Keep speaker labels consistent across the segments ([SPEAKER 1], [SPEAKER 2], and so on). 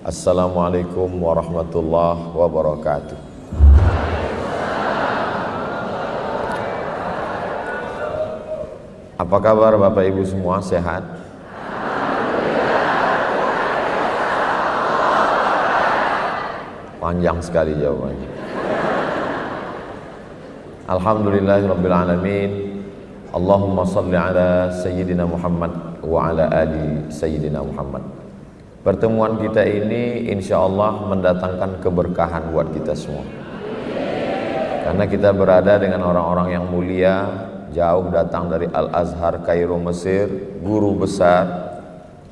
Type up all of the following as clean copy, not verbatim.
[SPEAKER 1] Assalamualaikum warahmatullahi wabarakatuh. Apa kabar Bapak Ibu semua, sehat? Panjang sekali jawabannya. Alhamdulillahirabbil alamin. Allahumma salli ala sayyidina Muhammad wa ala ali sayyidina Muhammad. Pertemuan kita ini insyaallah mendatangkan keberkahan buat kita semua. Karena kita berada dengan orang-orang yang mulia, jauh datang dari Al-Azhar Kairo Mesir, guru besar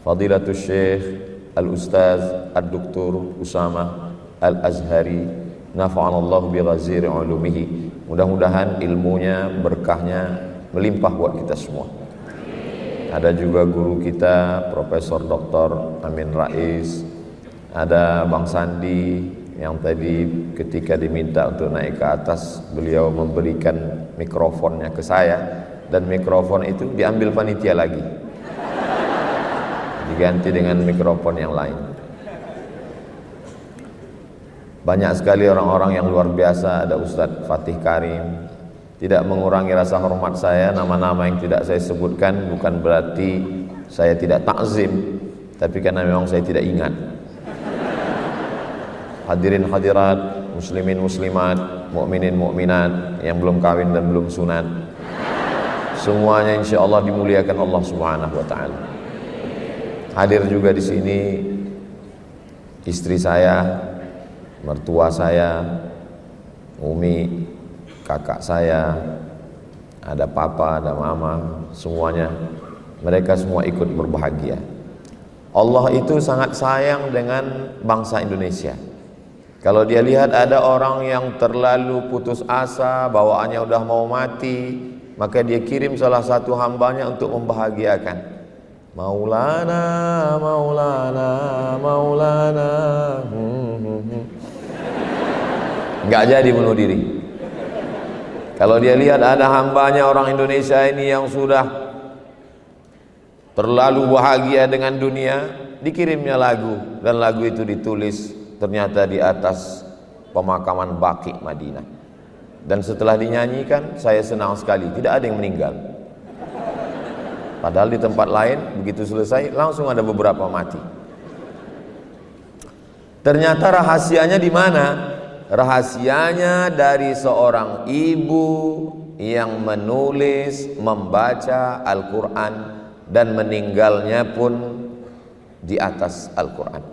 [SPEAKER 1] Fadilatul Syekh Al-Ustaz Ad-Doktor Usama Al-Azhari, nafa'anallahu bi ghaziri ulumihi. Mudah-mudahan ilmunya, berkahnya melimpah buat kita semua. Ada juga guru kita Profesor Dr. Amin Rais, ada Bang Sandi yang tadi ketika diminta untuk naik ke atas, beliau memberikan mikrofonnya ke saya, dan mikrofon itu diambil panitia lagi, diganti dengan mikrofon yang lain. Banyak sekali orang-orang yang luar biasa. Ada Ustadz Fatih Karim. Tidak mengurangi rasa hormat saya, nama-nama yang tidak saya sebutkan bukan berarti saya tidak takzim, tapi karena memang saya tidak ingat. Hadirin hadirat, muslimin muslimat, mukminin mukminat yang belum kawin dan belum sunat, semuanya insyaallah dimuliakan Allah Subhanahu wa taala. Hadir juga di sini istri saya, mertua saya, Umi, kakak saya, ada papa, ada mama, semuanya mereka semua ikut berbahagia. Allah itu sangat sayang dengan bangsa Indonesia. Kalau dia lihat ada orang yang terlalu putus asa, bawaannya udah mau mati, maka dia kirim salah satu hambanya untuk membahagiakan. Maulana, Maulana, Maulana. Nggak jadi bunuh diri. Kalau dia lihat ada hambanya orang Indonesia ini yang sudah terlalu bahagia dengan dunia, dikirimnya lagu, dan lagu itu ditulis ternyata di atas pemakaman Baqi Madinah. Dan setelah dinyanyikan, saya senang sekali, tidak ada yang meninggal. Padahal di tempat lain begitu selesai langsung ada beberapa mati. Ternyata rahasianya di mana? Rahasianya dari seorang ibu yang menulis, membaca Al-Quran, dan meninggalnya pun di atas Al-Quran.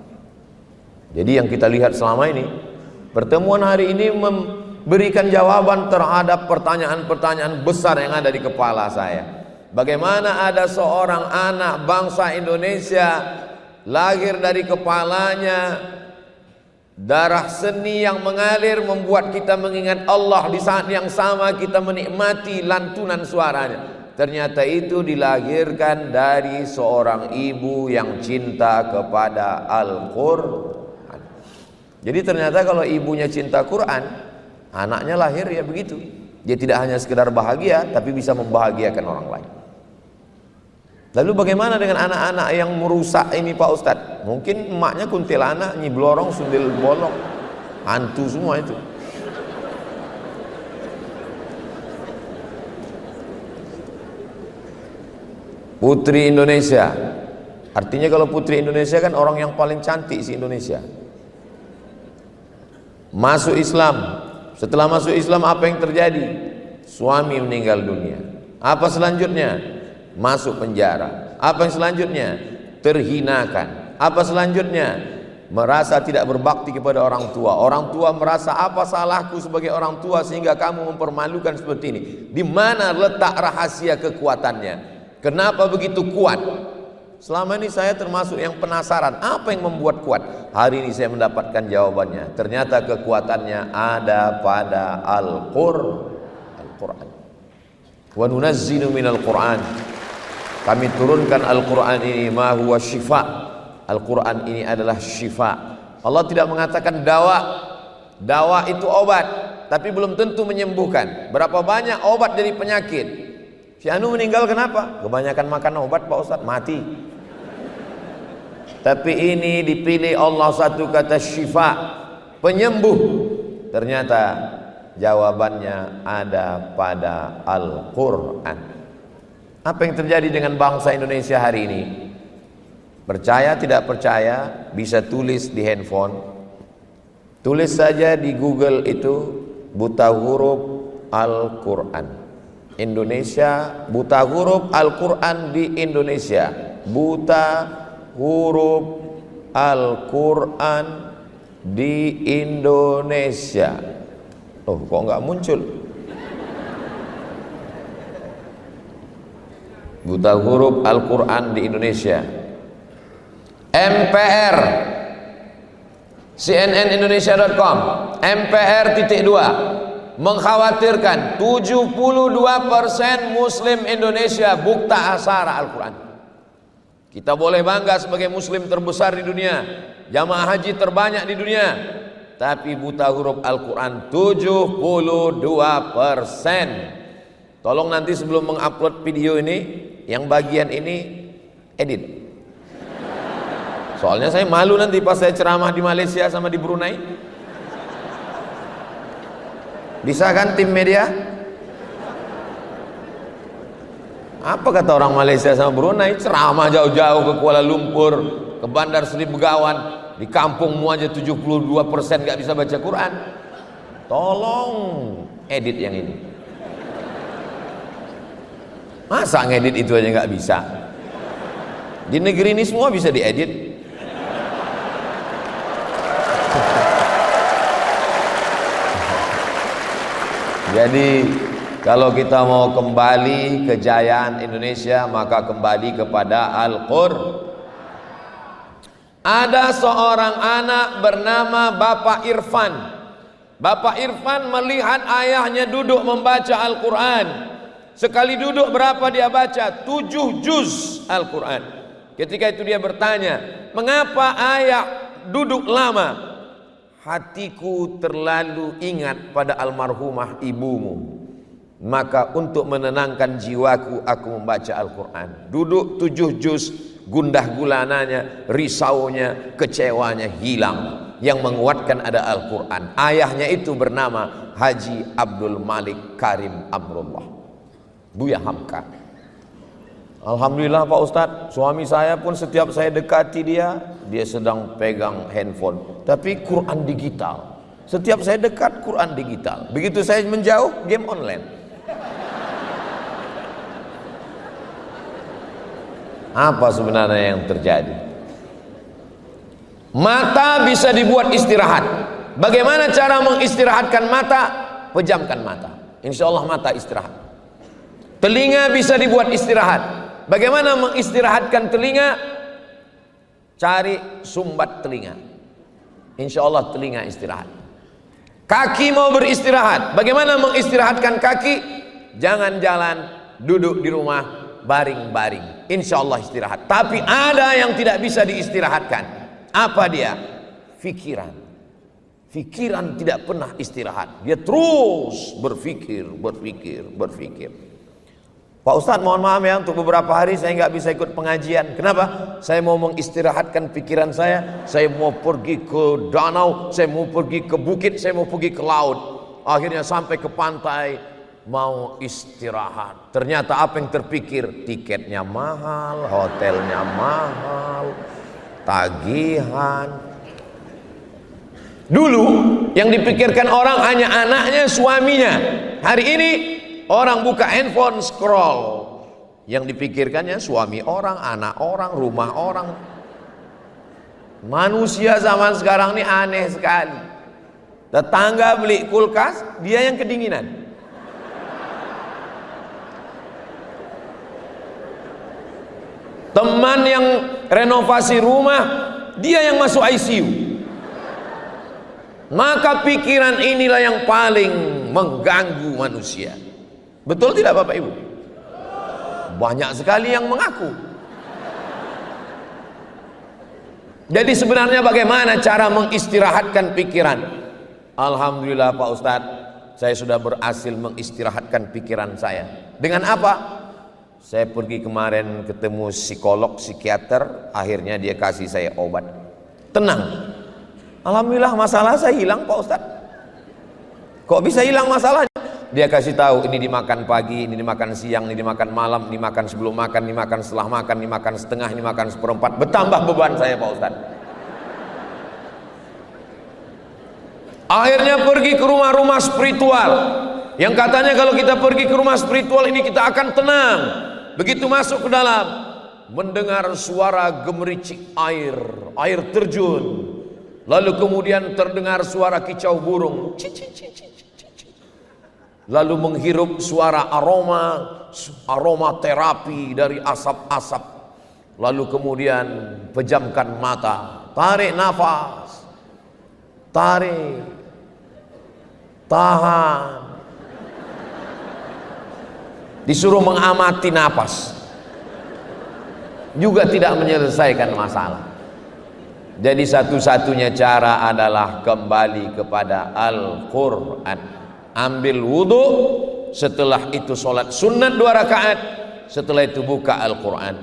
[SPEAKER 1] Jadi yang kita lihat selama ini, pertemuan hari ini memberikan jawaban terhadap pertanyaan-pertanyaan besar yang ada di kepala saya. Bagaimana ada seorang anak bangsa Indonesia lahir dari kepalanya darah seni yang mengalir, membuat kita mengingat Allah, di saat yang sama kita menikmati lantunan suaranya. Ternyata itu dilahirkan dari seorang ibu yang cinta kepada Al-Quran. Jadi ternyata kalau ibunya cinta Quran, anaknya lahir ya begitu. Dia tidak hanya sekedar bahagia, tapi bisa membahagiakan orang lain. Lalu bagaimana dengan anak-anak yang merusak ini Pak Ustadz? Mungkin emaknya kuntilanak, Nyi Blorong, Sundel Bolong, hantu semua itu. Putri Indonesia, artinya kalau putri Indonesia kan orang yang paling cantik si Indonesia. Masuk Islam, setelah masuk Islam apa yang terjadi? Suami meninggal dunia. Apa selanjutnya? Masuk penjara. Apa yang selanjutnya? Terhinakan. Apa selanjutnya? Merasa tidak berbakti kepada orang tua. Orang tua merasa, apa salahku sebagai orang tua sehingga kamu mempermalukan seperti ini? Di mana letak rahasia kekuatannya? Kenapa begitu kuat? Selama ini saya termasuk yang penasaran, apa yang membuat kuat? Hari ini saya mendapatkan jawabannya. Ternyata kekuatannya ada pada Al-Quran. Wa nunazzilu minal Quran. Kami turunkan Al-Quran ini ma huwa syifa. Al-Quran ini adalah syifa. Allah tidak mengatakan dawa. Dawa itu obat, tapi belum tentu menyembuhkan. Berapa banyak obat dari penyakit? Si Anu meninggal kenapa? Kebanyakan makan obat Pak Ustadz, mati. tapi ini dipilih Allah satu kata syifa, penyembuh. Ternyata jawabannya ada pada Al-Quran. Apa yang terjadi dengan bangsa Indonesia hari ini? Percaya tidak percaya, bisa tulis di handphone. Tulis saja di Google itu buta huruf Al-Quran Indonesia, buta huruf Al-Quran di Indonesia, buta huruf Al-Quran di Indonesia. Oh, kok nggak muncul? Buta huruf Al-Quran di Indonesia. MPR, cnnindonesia.com, MPR.2 mengkhawatirkan 72% Muslim Indonesia buta aksara Al-Quran. Kita boleh bangga sebagai Muslim terbesar di dunia, jamaah haji terbanyak di dunia, tapi buta huruf Al-Quran 72%. Tolong nanti sebelum mengupload video ini, yang bagian ini edit. Soalnya saya malu nanti pas saya ceramah di Malaysia sama di Brunei. Bisa kan tim media? Apa kata orang Malaysia sama Brunei? Ceramah jauh-jauh ke Kuala Lumpur, ke Bandar Seri Begawan, di kampungmu aja 72% gak bisa baca Quran. Tolong edit yang ini. Masa ngedit itu aja gak bisa? Di negeri ini semua bisa diedit. Jadi kalau kita mau kembali kejayaan Indonesia, maka kembali kepada Al-Qur'an. Ada seorang anak bernama Bapak Irfan. Bapak Irfan melihat ayahnya duduk membaca Al-Quran. Sekali duduk berapa dia baca? 7 juz Al-Quran. Ketika itu dia bertanya, mengapa ayah duduk lama? Hatiku terlalu ingat pada almarhumah ibumu, maka untuk menenangkan jiwaku aku membaca Al-Quran. Duduk 7 juz, gundah gulananya, risaunya, kecewanya hilang. Yang menguatkan ada Al-Quran. Ayahnya itu bernama Haji Abdul Malik Karim Amrullah, Buya Hamka. Alhamdulillah Pak Ustadz, suami saya pun setiap saya dekati dia sedang pegang handphone, tapi Quran digital. Setiap saya dekat Quran digital, begitu saya menjauh game online. Apa sebenarnya yang terjadi? Mata bisa dibuat istirahat. Bagaimana cara mengistirahatkan mata? Pejamkan mata, insya Allah mata istirahat. Telinga bisa dibuat istirahat. Bagaimana mengistirahatkan telinga? Cari sumbat telinga, insya Allah telinga istirahat. Kaki mau beristirahat, bagaimana mengistirahatkan kaki? Jangan jalan, duduk di rumah, baring-baring, insya Allah istirahat. Tapi ada yang tidak bisa diistirahatkan. Apa dia? Pikiran. Pikiran tidak pernah istirahat, dia terus berpikir. Pak Ustadz, mohon maaf ya, untuk beberapa hari saya nggak bisa ikut pengajian. Kenapa? Saya mau mengistirahatkan pikiran saya. Saya mau pergi ke danau, saya mau pergi ke bukit, saya mau pergi ke laut. Akhirnya sampai ke pantai, mau istirahat. Ternyata apa yang terpikir? Tiketnya mahal, hotelnya mahal, tagihan. Dulu yang dipikirkan orang hanya anaknya, suaminya. Hari ini orang buka handphone, scroll. Yang dipikirkannya suami orang, anak orang, rumah orang. Manusia zaman sekarang ini aneh sekali. Tetangga beli kulkas, dia yang kedinginan. Teman yang renovasi rumah, dia yang masuk ICU. Maka pikiran inilah yang paling mengganggu manusia. Betul tidak Bapak Ibu? Banyak sekali yang mengaku. Jadi sebenarnya bagaimana cara mengistirahatkan pikiran? Alhamdulillah Pak Ustadz, saya sudah berhasil mengistirahatkan pikiran saya. Dengan apa? Saya pergi kemarin ketemu psikolog, psikiater, akhirnya dia kasih saya obat. Tenang. Alhamdulillah masalah saya hilang Pak Ustadz. Kok bisa hilang masalahnya? Dia kasih tahu, ini dimakan pagi, ini dimakan siang, ini dimakan malam, ini makan sebelum makan, ini makan setelah makan, ini makan setengah, ini makan seperempat. Bertambah beban saya Pak Ustadz. Akhirnya pergi ke rumah-rumah spiritual, yang katanya kalau kita pergi ke rumah spiritual ini kita akan tenang. Begitu masuk ke dalam, mendengar suara gemericik air terjun, lalu kemudian terdengar suara kicau burung, lalu menghirup suara aroma terapi dari asap-asap, lalu kemudian pejamkan mata, tarik nafas, tarik, tahan, disuruh mengamati napas, juga tidak menyelesaikan masalah. Jadi satu-satunya cara adalah kembali kepada Al-Quran. Ambil wudhu, setelah itu sholat sunat 2 rakaat, setelah itu buka Al-Quran.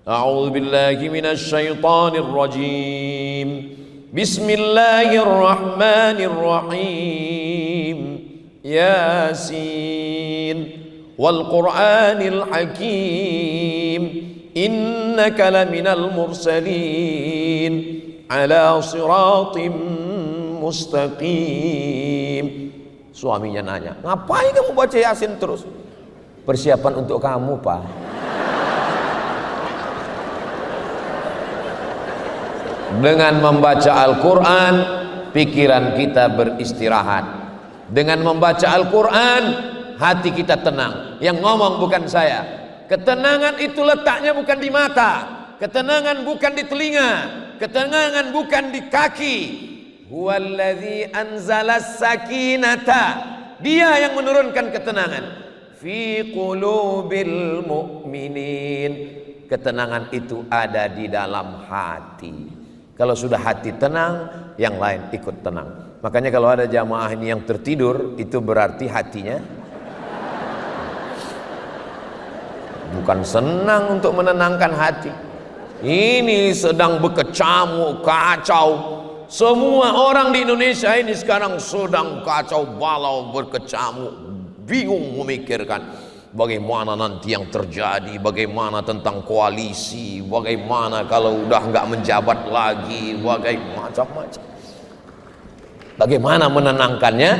[SPEAKER 1] A'udzubillahi minasyaitonir rajim. Bismillahirrahmanirrahim. Yasin wal Qur'anil Hakim. Innaka laminal mursalin ala siratim mustaqim. Suaminya nanya, ngapain kamu baca Yasin terus? Persiapan untuk kamu, Pak. Dengan membaca Al-Quran, pikiran kita beristirahat. Dengan membaca Al-Quran, hati kita tenang. Yang ngomong bukan saya. Ketenangan itu letaknya bukan di mata, ketenangan bukan di telinga, ketenangan bukan di kaki. Huwallazi anzalas sakinata, dia yang menurunkan ketenangan fi qulubil mu'minin. Ketenangan itu ada di dalam hati. Kalau sudah hati tenang, yang lain ikut tenang. Makanya kalau ada jamaah ini yang tertidur, itu berarti hatinya bukan senang untuk menenangkan hati. Ini sedang berkecamuk, kacau. Semua orang di Indonesia ini sekarang sedang kacau balau, berkecamuk, bingung memikirkan bagaimana nanti yang terjadi, bagaimana tentang koalisi, bagaimana kalau udah nggak menjabat lagi, macam-macam. Bagaimana menenangkannya?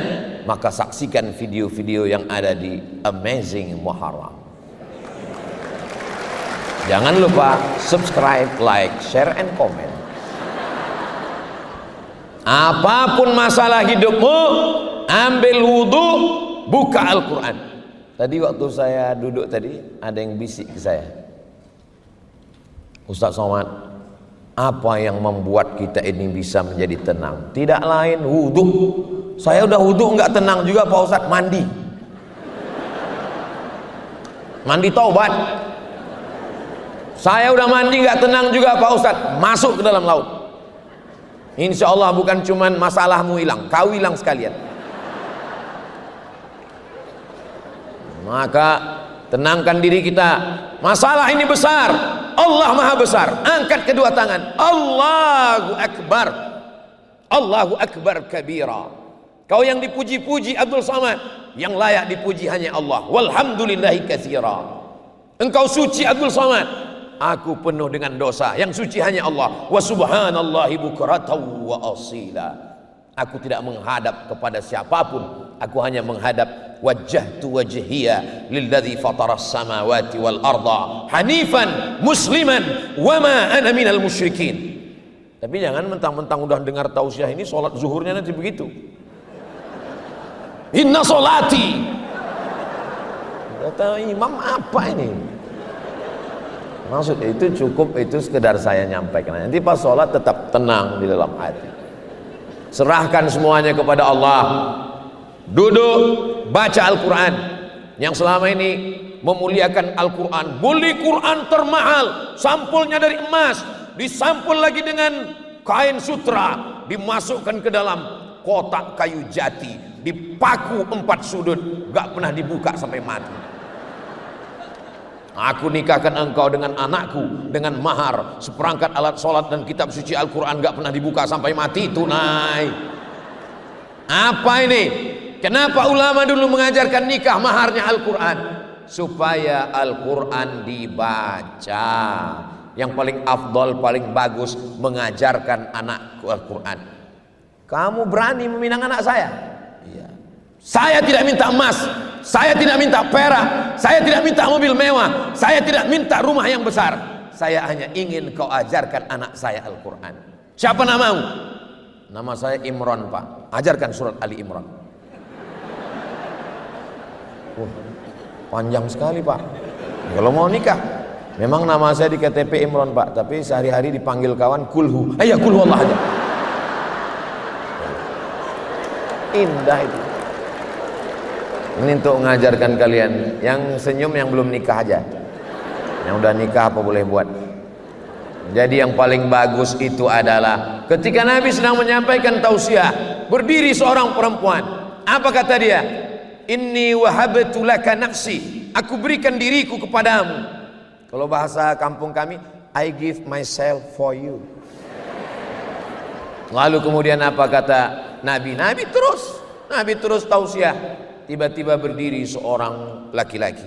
[SPEAKER 1] Maka saksikan video-video yang ada di Amazing Muharram. Jangan lupa subscribe, like, share, and comment. Apapun masalah hidupmu, ambil wudhu, buka Al-Quran. Tadi waktu saya duduk tadi, ada yang bisik ke saya, Ustaz Somad, apa yang membuat kita ini bisa menjadi tenang? Tidak lain wudhu. Saya udah wudhu nggak tenang juga Pak Ustaz, mandi taubat. Saya udah mandi nggak tenang juga Pak Ustaz, masuk ke dalam laut. Insya Allah bukan cuman masalahmu hilang, kau hilang sekalian. Maka tenangkan diri kita. Masalah ini besar, Allah Maha Besar. Angkat kedua tangan, Allahu Akbar, Allahu Akbar kabira. Kau yang dipuji-puji Abdul Samad, yang layak dipuji hanya Allah. Walhamdulillahi katsira. Engkau suci Abdul Samad, aku penuh dengan dosa, yang suci hanya Allah. Wa subhanallahi bukratan wa asila. Aku tidak menghadap kepada siapapun, aku hanya menghadap wajjahtu wajhiya lilladzi fataras samawati wal arda hanifan musliman wa ma ana minal musyrikin. Tapi jangan mentang-mentang udah dengar tausiah ini sholat zuhurnya nanti begitu. Inna sholati. Kata imam apa ini? Maksudnya itu cukup, itu sekedar saya nyampaikan. Nanti pas sholat tetap tenang di dalam hati. Serahkan semuanya kepada Allah. Duduk, baca Al-Quran. Yang selama ini memuliakan Al-Quran, beli Quran termahal, sampulnya dari emas, disampul lagi dengan kain sutra, dimasukkan ke dalam kotak kayu jati, dipaku 4 sudut, gak pernah dibuka sampai mati. Aku nikahkan engkau dengan anakku dengan mahar seperangkat alat sholat dan kitab suci Al-Quran, gak pernah dibuka sampai mati, tunai. Apa ini? Kenapa ulama dulu mengajarkan nikah maharnya Al-Quran? Supaya Al-Quran dibaca. Yang paling afdol, paling bagus mengajarkan anakku Al-Quran. Kamu berani meminang anak saya? Iya. Saya tidak minta emas, saya tidak minta perak, saya tidak minta mobil mewah, saya tidak minta rumah yang besar. Saya hanya ingin kau ajarkan anak saya Al-Quran. Siapa namamu? Nama saya Imran, Pak. Ajarkan surat Ali Imran. Panjang sekali, Pak. Kalau mau nikah, memang nama saya di KTP Imran, Pak, tapi sehari-hari dipanggil kawan kulhu. Ayo kulhu Allah aja. Indah itu. Ini untuk mengajarkan kalian. Yang senyum yang belum nikah aja. Yang udah nikah apa boleh buat. Jadi yang paling bagus itu adalah ketika Nabi sedang menyampaikan tausiah, berdiri seorang perempuan. Apa kata dia? Inni wahabtu laka nafsi. Aku berikan diriku kepadamu. Kalau bahasa kampung kami, I give myself for you. Lalu kemudian apa kata Nabi? Nabi terus tausiah. Tiba-tiba berdiri seorang laki-laki.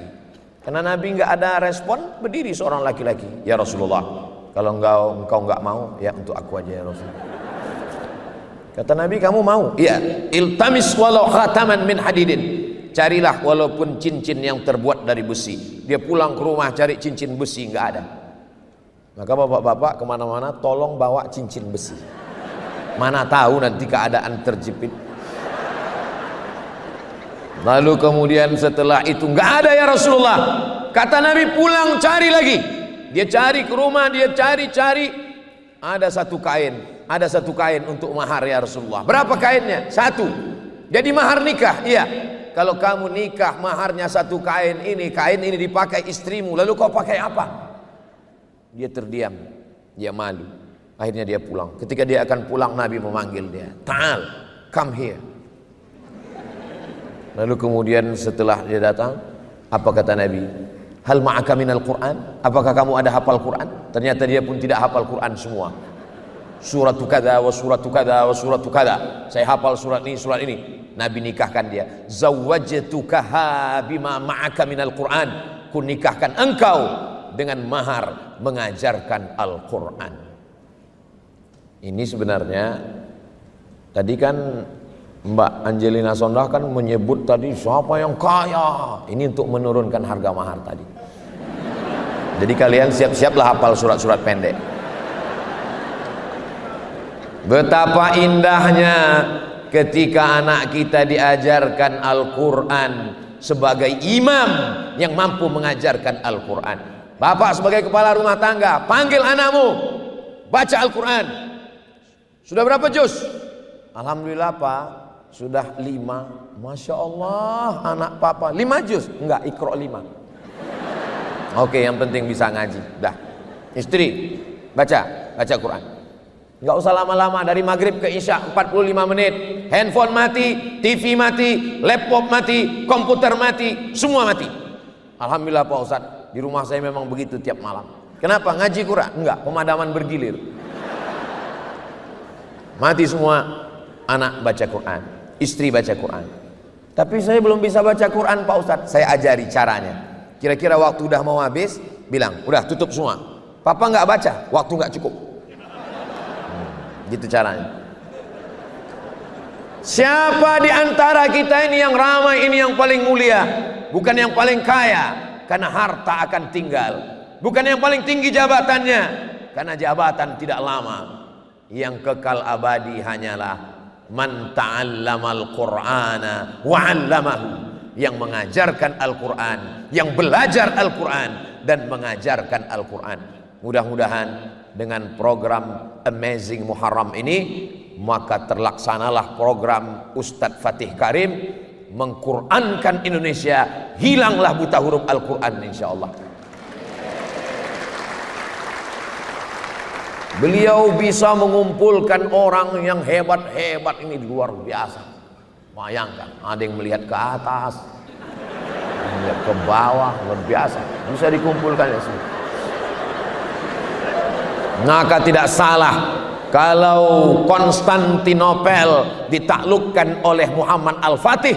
[SPEAKER 1] Karena Nabi nggak ada respon, berdiri seorang laki-laki. Ya Rasulullah, kalau engkau nggak mau, ya untuk aku aja ya Rasulullah. Kata Nabi, kamu mau? Iya. Iltamis walau khataman min hadidin. Carilah walaupun cincin yang terbuat dari besi. Dia pulang ke rumah cari cincin besi, nggak ada. Maka bapak-bapak kemana-mana tolong bawa cincin besi. Mana tahu nanti keadaan terjepit. Lalu kemudian setelah itu nggak ada ya Rasulullah. Kata Nabi, pulang cari lagi. Dia cari ke rumah, dia cari. Ada satu kain untuk mahar ya Rasulullah. Berapa kainnya? Satu. Jadi mahar nikah. Iya. Kalau kamu nikah maharnya satu kain ini dipakai istrimu, lalu kau pakai apa? Dia terdiam, dia malu. Akhirnya dia pulang. Ketika dia akan pulang, Nabi memanggil dia. Ta'al, come here. Lalu kemudian setelah dia datang, apa kata Nabi? Hal ma'aka minal Qur'an? Apakah kamu ada hafal Qur'an? Ternyata dia pun tidak hafal Qur'an semua. Suratu kada wa suratu kada wa suratu kada. Saya hafal surat ini. Nabi nikahkan dia. Zawwajtukaha bima ma'aka minal Qur'an. Ku nikahkan engkau dengan mahar mengajarkan Al-Qur'an. Ini sebenarnya tadi kan Mbak Angelina Sondakh kan menyebut tadi siapa yang kaya. Ini untuk menurunkan harga mahar tadi. Jadi kalian siap-siaplah hafal surat-surat pendek. Betapa indahnya ketika anak kita diajarkan Al-Quran sebagai imam yang mampu mengajarkan Al-Quran. Bapak sebagai kepala rumah tangga, panggil anakmu baca Al-Quran. Sudah berapa juz? Alhamdulillah Pak, sudah 5. Masya Allah, anak papa 5 juz? Enggak, Iqra 5. Oke, yang penting bisa ngaji. Dah. Istri, baca Quran. Enggak usah lama-lama, dari maghrib ke isya 45 menit. Handphone mati, TV mati, laptop mati, komputer mati, semua mati. Alhamdulillah Pak Ustadz, di rumah saya memang begitu tiap malam. Kenapa? Ngaji Quran? Enggak, pemadaman bergilir. Mati semua. Anak baca Quran, istri baca Quran. Tapi saya belum bisa baca Quran Pak Ustadz. Saya ajari caranya. Kira-kira waktu udah mau habis, bilang, udah tutup semua. Papa nggak baca, waktu nggak cukup. Gitu caranya. Siapa di antara kita ini yang ramai, ini yang paling mulia, bukan yang paling kaya, karena harta akan tinggal. Bukan yang paling tinggi jabatannya, karena jabatan tidak lama. Yang kekal abadi hanyalah man ta'allamal Qur'ana wa 'allamahu, yang mengajarkan Al-Qur'an, yang belajar Al-Qur'an dan mengajarkan Al-Qur'an. Mudah-mudahan dengan program Amazing Muharram ini, maka terlaksanalah program Ustadz Fatih Karim mengqurankan Indonesia, hilanglah buta huruf Al-Qur'an insyaallah. Beliau bisa mengumpulkan orang yang hebat-hebat ini, luar biasa. Bayangkan, ada yang melihat ke atas, melihat ke ke bawah, luar biasa. Bisa dikumpulkan ya semua. Maka tidak salah kalau Konstantinopel ditaklukkan oleh Muhammad Al-Fatih,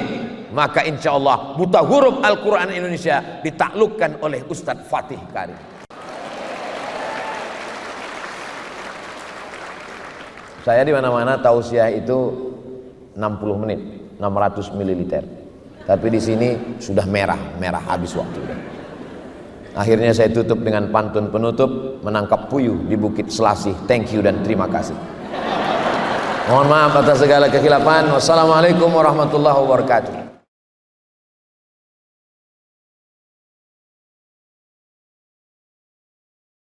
[SPEAKER 1] maka insya Allah buta huruf Al-Quran Indonesia ditaklukkan oleh Ustadz Fatih Karim. Saya di mana-mana tausiah itu 60 menit, 600 ml. Tapi di sini sudah merah habis waktunya. Akhirnya saya tutup dengan pantun penutup, menangkap puyuh di Bukit Selasih. Thank you dan terima kasih. Mohon maaf atas segala kekhilafan. Wassalamualaikum warahmatullahi wabarakatuh.